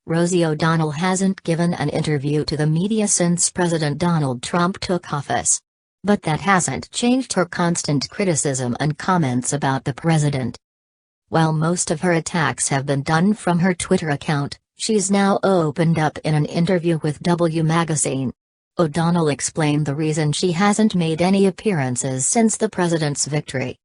Rosie O'Donnell hasn't given an interview to the media since President Donald Trump took office. But that hasn't changed her constant criticism and comments about the president. While most of her attacks have been done from her Twitter account, she's now opened up in an interview with W Magazine. O'Donnell explained the reason she hasn't made any appearances since the president's victory.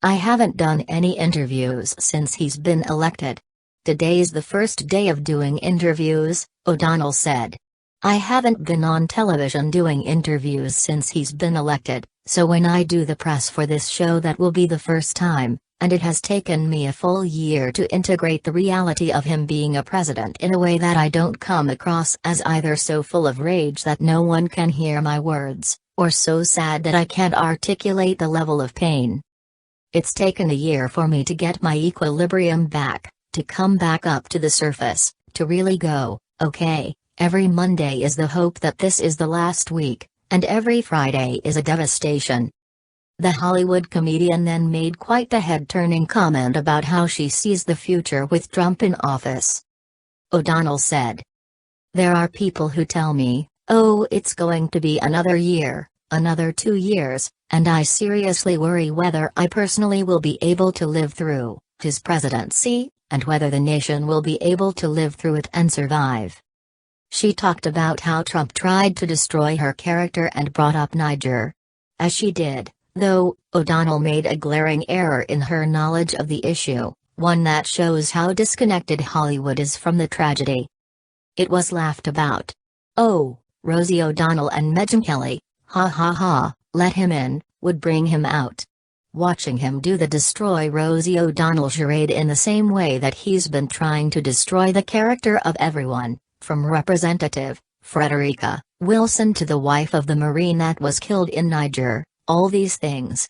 "I haven't done any interviews since he's been elected. Today's the first day of doing interviews," O'Donnell said. "I haven't been on television doing interviews since he's been elected, so when I do the press for this show that will be the first time, and it has taken me a full year to integrate the reality of him being a president in a way that I don't come across as either so full of rage that no one can hear my words, or so sad that I can't articulate the level of pain. It's taken a year for me to get my equilibrium back, to come back up to the surface, to really go, okay, every Monday is the hope that this is the last week, and every Friday is a devastation." The Hollywood comedian then made quite the head-turning comment about how she sees the future with Trump in office. O'Donnell said, "There are people who tell me, oh, it's going to be another year, another 2 years, and I seriously worry whether I personally will be able to live through his presidency, and whether the nation will be able to live through it and survive." She talked about how Trump tried to destroy her character and brought up Niger. As she did, though, O'Donnell made a glaring error in her knowledge of the issue, one that shows how disconnected Hollywood is from the tragedy. It was laughed about. "Oh, Rosie O'Donnell and Megyn Kelly, ha ha ha, let him in, would bring him out." Watching him do the destroy Rosie O'Donnell charade in the same way that he's been trying to destroy the character of everyone, from Representative Frederica Wilson to the wife of the Marine that was killed in Niger, all these things.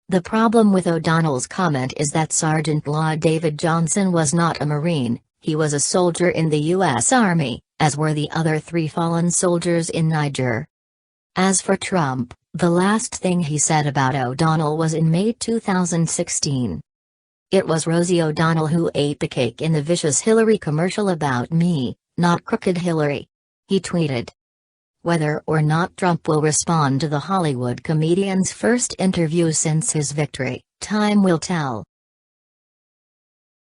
The problem with O'Donnell's comment is that Sergeant Law David Johnson was not a Marine, he was a soldier in the U.S. Army, as were the other 3 fallen soldiers in Niger. As for Trump, the last thing he said about O'Donnell was in May 2016. "It was Rosie O'Donnell who ate the cake in the vicious Hillary commercial about me, not crooked Hillary," he tweeted. Whether or not Trump will respond to the Hollywood comedian's first interview since his victory, time will tell.